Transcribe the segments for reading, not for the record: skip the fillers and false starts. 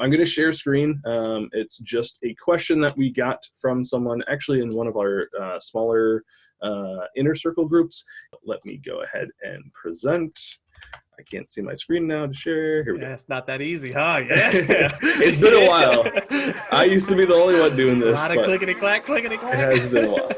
I'm going to share screen. It's just a question that we got from someone actually in one of our smaller inner circle groups. Let me go ahead and present. I can't see my screen now to share. Here we go. It's not that easy, huh? Yeah. It's been a while. I used to be the only one doing this. A lot of clickety-clack, clickety-clack. It has been a while.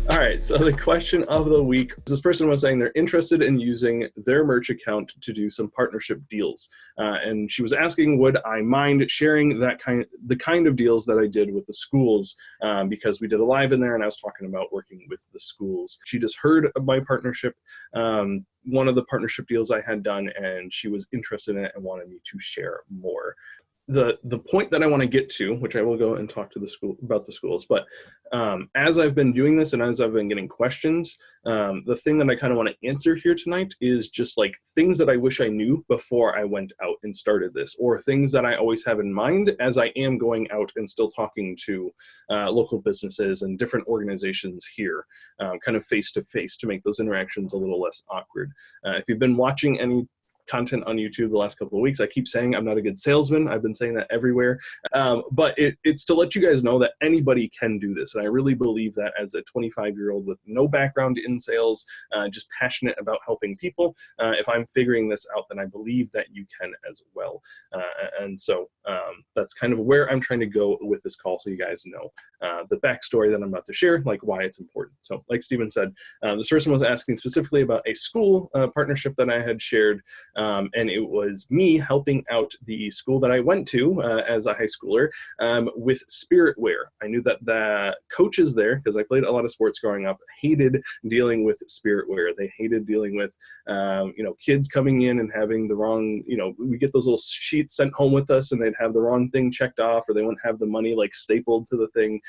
All right, so the question of the week, this person was saying they're interested in using their merch account to do some partnership deals. And she was asking, would I mind sharing the kind of deals that I did with the schools? Because we did a live in there and I was talking about working with the schools. She just heard of my partnership, one of the partnership deals I had done, and she was interested in it and wanted me to share more. The point that I want to get to, which I will go and talk to the school about the schools, but as I've been doing this and as I've been getting questions, the thing that I kind of want to answer here tonight is just like things that I wish I knew before I went out and started this, or things that I always have in mind as I am going out and still talking to local businesses and different organizations here, kind of face to face, to make those interactions a little less awkward. If you've been watching any content on YouTube the last couple of weeks, I keep saying I'm not a good salesman. I've been saying that everywhere. But it's to let you guys know that anybody can do this. And I really believe that as a 25-year-old with no background in sales, just passionate about helping people, if I'm figuring this out, then I believe that you can as well. And so that's kind of where I'm trying to go with this call, so you guys know the backstory that I'm about to share, like why it's important. So like Steven said, this person was asking specifically about a school partnership that I had shared. And it was me helping out the school that I went to as a high schooler with spirit wear. I knew that the coaches there, because I played a lot of sports growing up, hated dealing with spirit wear. They hated dealing with, kids coming in and having the wrong, we get those little sheets sent home with us and they'd have the wrong thing checked off, or they wouldn't have the money like stapled to the thing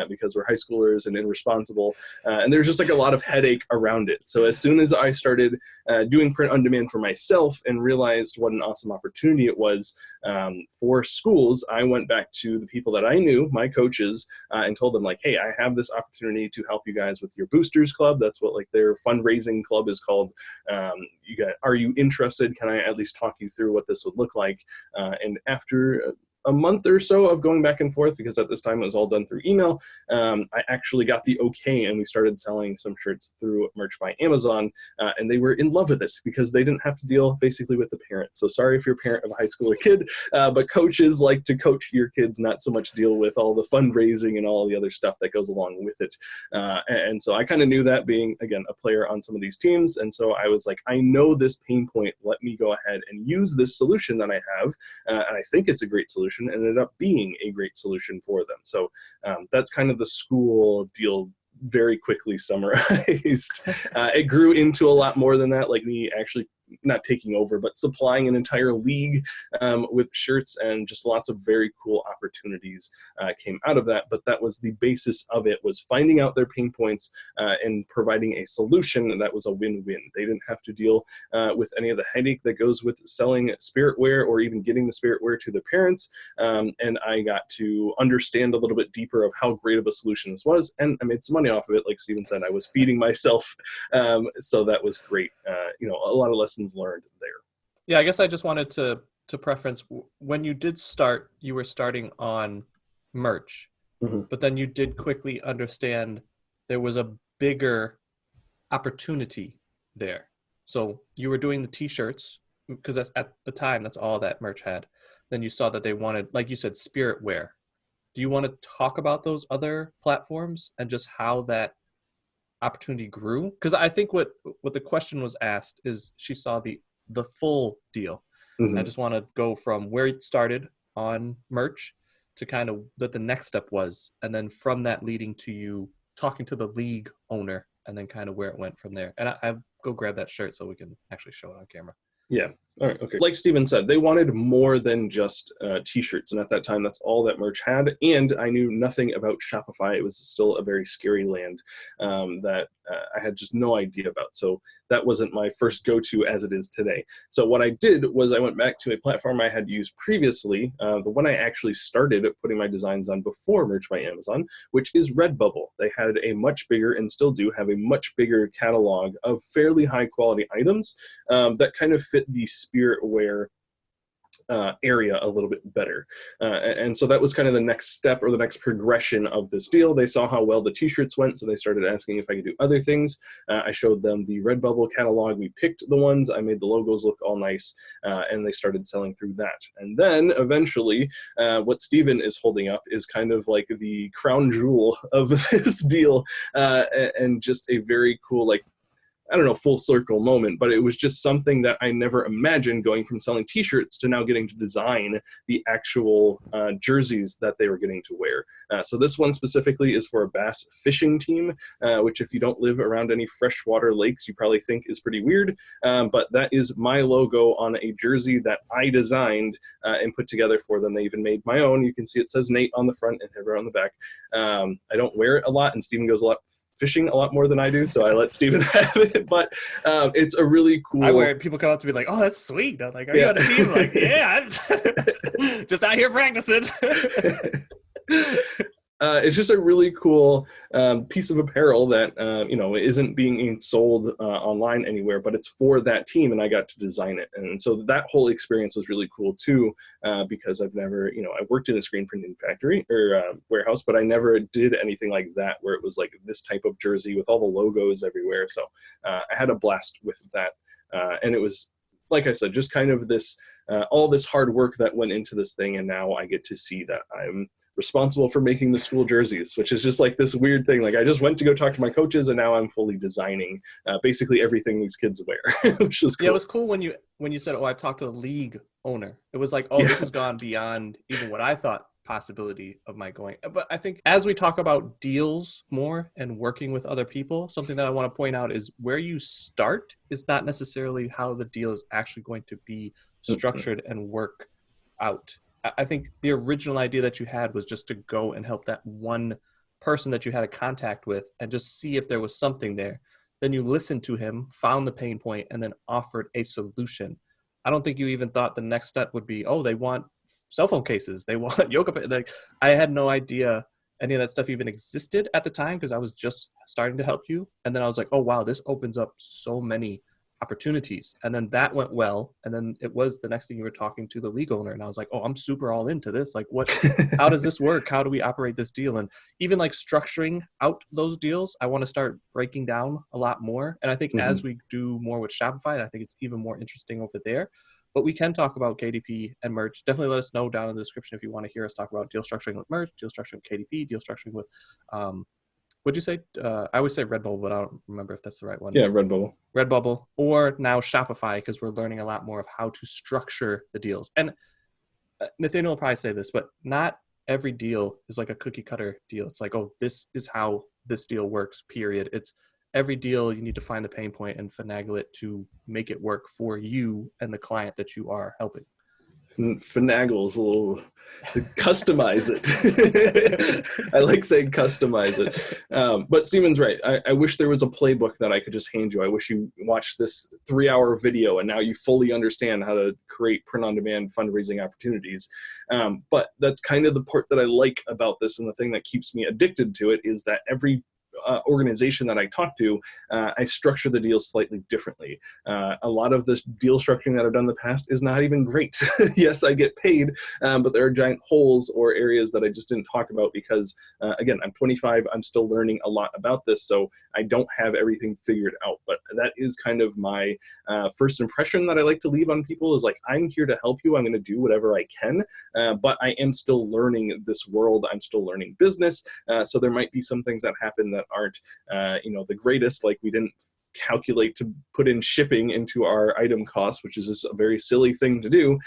because we're high schoolers and irresponsible. And there's just like a lot of headache around it. So as soon as I started doing print on demand for myself, and realized what an awesome opportunity it was for schools, I went back to the people that I knew, my coaches, and told them like, hey, I have this opportunity to help you guys with your boosters club. That's what like their fundraising club is called. Are you interested? Can I at least talk you through what this would look like? And after a month or so of going back and forth, because at this time it was all done through email, I actually got the okay, and we started selling some shirts through Merch by Amazon, and they were in love with it because they didn't have to deal basically with the parents. So sorry if you're a parent of a high schooler kid, but coaches like to coach your kids, not so much deal with all the fundraising and all the other stuff that goes along with it. And so I kind of knew that, being, again, a player on some of these teams. And so I was like, I know this pain point. Let me go ahead and use this solution that I have. And I think it's a great solution. And ended up being a great solution for them. So that's kind of the school deal, very quickly summarized. It grew into a lot more than that, like me actually not taking over, but supplying an entire league with shirts, and just lots of very cool opportunities came out of that. But that was the basis of it, was finding out their pain points and providing a solution that was a win-win. They didn't have to deal with any of the headache that goes with selling spirit wear or even getting the spirit wear to the parents. And I got to understand a little bit deeper of how great of a solution this was. And I made some money off of it. Like Steven said, I was feeding myself. So that was great. A lot of lessons learned there. Yeah, I guess I just wanted to preference, when you did start, you were starting on merch, but then you did quickly understand there was a bigger opportunity there. So you were doing the t-shirts because that's at the time, that's all that merch had. Then you saw that they wanted, like you said, spirit wear. Do you want to talk about those other platforms and just how that opportunity grew? Because I think what the question was asked is, she saw the full deal. I just want to go from where it started on merch to kind of what the next step was, and then from that leading to you talking to the league owner, and then kind of where it went from there. And I go grab that shirt so we can actually show it on camera. Yeah. All right. Okay. Like Steven said, they wanted more than just t-shirts. And at that time, that's all that merch had. And I knew nothing about Shopify. It was still a very scary land that I had just no idea about. So that wasn't my first go-to as it is today. So what I did was I went back to a platform I had used previously, the one I actually started putting my designs on before Merch by Amazon, which is Redbubble. They had a much bigger, and still do have a much bigger catalog of fairly high quality items that kind of fit fit the spirit wear area a little bit better. And so that was kind of the next step or the next progression of this deal. They saw how well the t-shirts went, so they started asking if I could do other things. I showed them the Redbubble catalog. We picked the ones. I made the logos look all nice, and they started selling through that. And then eventually, what Steven is holding up is kind of like the crown jewel of this deal, and just a very cool, like, I don't know, full circle moment, but it was just something that I never imagined, going from selling t-shirts to now getting to design the actual jerseys that they were getting to wear. So this one specifically is for a bass fishing team, which if you don't live around any freshwater lakes, you probably think is pretty weird. But that is my logo on a jersey that I designed and put together for them. They even made my own. You can see it says Nate on the front and Heather on the back. I don't wear it a lot, and Steven goes fishing a lot more than I do, so I let Steven have it. But it's a really cool. I wear it. People come up to me like, "Oh, that's sweet." I'm like, "Are you on a team?" Like, "Yeah, I'm just out here practicing." It's just a really cool piece of apparel that isn't being sold online anywhere, but it's for that team, and I got to design it. And so that whole experience was really cool too, because I've never, I worked in a screen printing factory or warehouse, but I never did anything like that where it was like this type of jersey with all the logos everywhere. So I had a blast with that, and it was, like I said, just kind of this all this hard work that went into this thing, and now I get to see that I'm responsible for making the school jerseys, which is just like this weird thing. Like, I just went to go talk to my coaches, and now I'm fully designing basically everything these kids wear, which is cool. Yeah, it was cool when you said, "Oh, I've talked to the league owner." It was like, "Oh, yeah, this has gone beyond even what I thought possibility of my going." But I think as we talk about deals more and working with other people, something that I want to point out is where you start is not necessarily how the deal is actually going to be structured and work out. I think the original idea that you had was just to go and help that one person that you had a contact with and just see if there was something there. Then you listened to him, found the pain point, and then offered a solution. I don't think you even thought the next step would be, oh, they want cell phone cases, they want yoga. Like, I had no idea any of that stuff even existed at the time because I was just starting to help you. And then I was like, oh, wow, this opens up so many opportunities. And then that went well. And then it was the next thing you were talking to the league owner. And I was like, oh, I'm super all into this. Like, how does this work? How do we operate this deal? And even like structuring out those deals, I want to start breaking down a lot more. And I think as we do more with Shopify, I think it's even more interesting over there. But we can talk about KDP and merch. Definitely let us know down in the description if you want to hear us talk about deal structuring with merch, deal structuring with KDP, deal structuring with what'd you say? I always say Redbubble, but I don't remember if that's the right one. Yeah, Redbubble. Or now Shopify, because we're learning a lot more of how to structure the deals. And Nathaniel will probably say this, but not every deal is like a cookie cutter deal. It's like, oh, this is how this deal works, period. It's every deal you need to find the pain point and finagle it to make it work for you and the client that you are helping. Finagle is a little, customize it. I like saying customize it. But Steven's right. I wish there was a playbook that I could just hand you. I wish you watched this 3-hour video and now you fully understand how to create print-on-demand fundraising opportunities. But that's kind of the part that I like about this, and the thing that keeps me addicted to it is that every organization that I talk to, I structure the deal slightly differently. A lot of the deal structuring that I've done in the past is not even great. Yes, I get paid, but there are giant holes or areas that I just didn't talk about because, again, I'm 25. I'm still learning a lot about this, so I don't have everything figured out. But that is kind of my first impression that I like to leave on people is like, I'm here to help you. I'm going to do whatever I can, but I am still learning this world. I'm still learning business, so there might be some things that happen that aren't the greatest. Like, we didn't calculate to put in shipping into our item costs, which is just a very silly thing to do.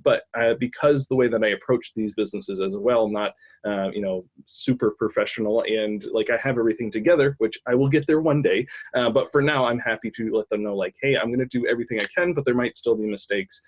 But because the way that I approach these businesses as well, not, super professional and like I have everything together, which I will get there one day. But for now, I'm happy to let them know like, hey, I'm going to do everything I can, but there might still be mistakes.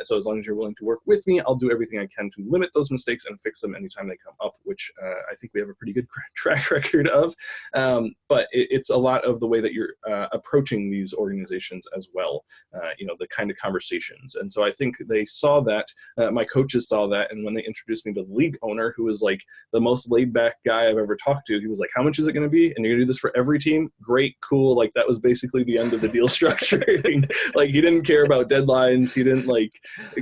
So as long as you're willing to work with me, I'll do everything I can to limit those mistakes and fix them anytime they come up, which I think we have a pretty good track record of. But it's a lot of the way that you're approaching these organizations as well, the kind of conversations. And so I think they saw that, my coaches saw that, and when they introduced me to the league owner, who was like the most laid back guy I've ever talked to, he was like, how much is it going to be? And you're going to do this for every team? Great, cool. Like that was basically the end of the deal structuring. Like he didn't care about deadlines. He didn't like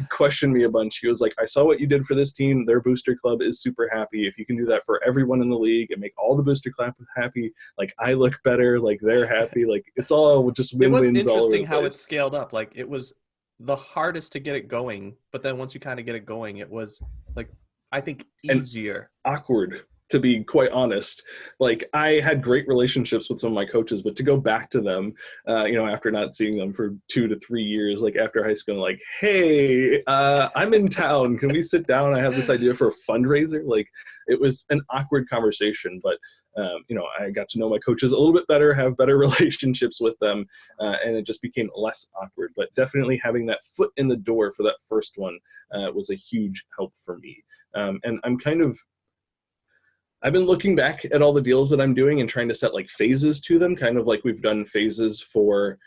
question me a bunch. He was like, I saw what you did for this team. Their booster club is super happy. If you can do that for everyone in the league and make all the booster club happy, like I look better, like they're happy, like it's all just win-wins all over the place. It was interesting how it scaled up. Like it was the hardest to get it going, but then once you kind of get it going, it was like, I think, easier. And awkward, to be quite honest. Like I had great relationships with some of my coaches, but to go back to them, after not seeing them for 2 to 3 years, like after high school, like, hey, I'm in town. Can we sit down? I have this idea for a fundraiser. Like it was an awkward conversation, but I got to know my coaches a little bit better, have better relationships with them, and it just became less awkward. But definitely having that foot in the door for that first one was a huge help for me. And I've been looking back at all the deals that I'm doing and trying to set like phases to them, kind of like we've done phases for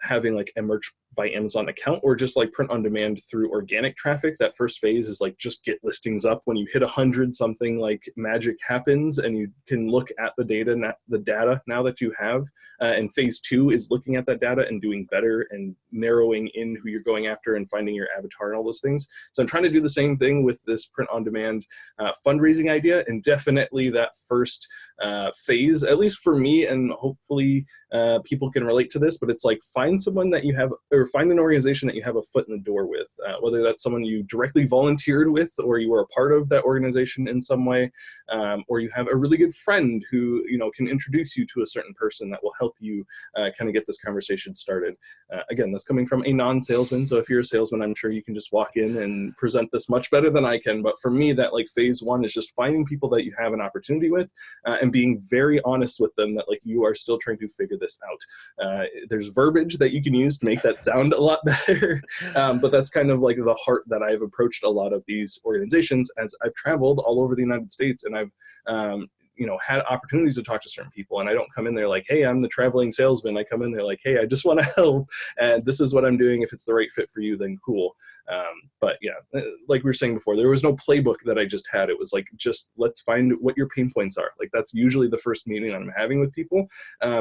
having like a merch by Amazon account or just like print on demand through organic traffic. That first phase is like just get listings up. When you hit 100, something like magic happens and you can look at the data now that you have. And phase 2 is looking at that data and doing better and narrowing in who you're going after and finding your avatar and all those things. So I'm trying to do the same thing with this print on demand fundraising idea, and definitely that first phase, at least for me, and hopefully people can relate to this, but it's like find someone that you have, or find an organization that you have a foot in the door with, whether that's someone you directly volunteered with or you are a part of that organization in some way, or you have a really good friend who can introduce you to a certain person that will help you kind of get this conversation started. Again, that's coming from a non-salesman, so if you're a salesman, I'm sure you can just walk in and present this much better than I can, but for me, that like phase 1 is just finding people that you have an opportunity with and being very honest with them that like you are still trying to figure this out. There's verbiage that you can use to make that sound a lot better, but that's kind of like the heart that I've approached a lot of these organizations as I've traveled all over the United States, and I've had opportunities to talk to certain people, and I don't come in there like, hey, I'm the traveling salesman. I come in there like, hey, I just want to help, and this is what I'm doing. If it's the right fit for you, then cool. But yeah, like we were saying before, there was no playbook that I just had. It was like, just let's find what your pain points are. Like that's usually the first meeting I'm having with people,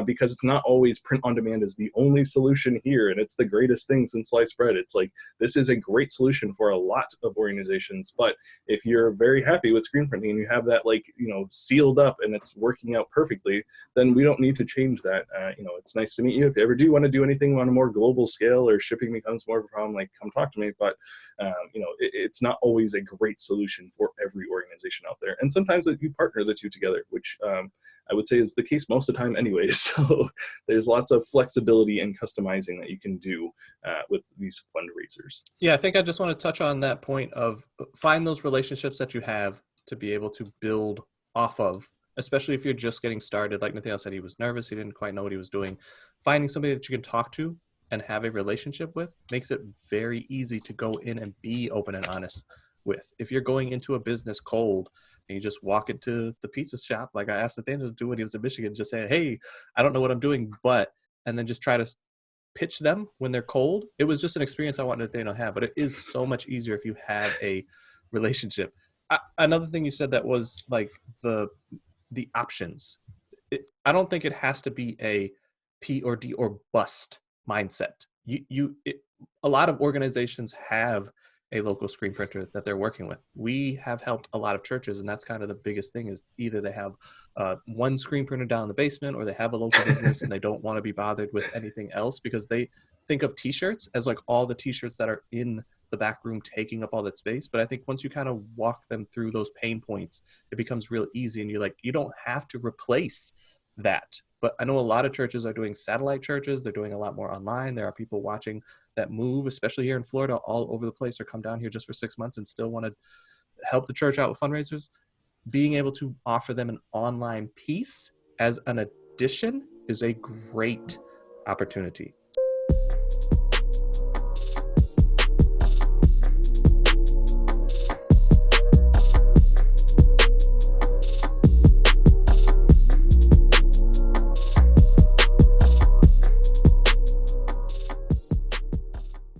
because it's not always print on demand is the only solution here, and it's the greatest thing since sliced bread. It's like, this is a great solution for a lot of organizations, but if you're very happy with screen printing and you have that like, sealed up and it's working out perfectly, then we don't need to change that. It's nice to meet you. If you ever do want to do anything on a more global scale or shipping becomes more of a problem, like come talk to me. But it's not always a great solution for every organization out there. And sometimes you partner the two together, which I would say is the case most of the time anyways. So there's lots of flexibility and customizing that you can do with these fundraisers. Yeah, I think I just want to touch on that point of find those relationships that you have to be able to build off of, especially if you're just getting started. Like Nathaniel said, he was nervous. He didn't quite know what he was doing. Finding somebody that you can talk to and have a relationship with makes it very easy to go in and be open and honest with. If you're going into a business cold and you just walk into the pizza shop, like I asked Nathaniel to do when he was in Michigan, just say, hey, I don't know what I'm doing, and then just try to pitch them when they're cold. It was just an experience I wanted Nathaniel to have, but it is so much easier if you have a relationship. Another thing you said that was like the options. I don't think it has to be a P or D or bust mindset. A lot of organizations have a local screen printer that they're working with. We have helped a lot of churches, and that's kind of the biggest thing is either they have one screen printer down in the basement, or they have a local business and they don't want to be bothered with anything else because they think of t-shirts as like all the t-shirts that are in the back room taking up all that space. But I think once you kind of walk them through those pain points, it becomes real easy, and you're like, you don't have to replace that. But I know a lot of churches are doing satellite churches. They're doing a lot more online. There are people watching that move, especially here in Florida, all over the place, or come down here just for 6 months and still want to help the church out with fundraisers. Being able to offer them an online piece as an addition is a great opportunity.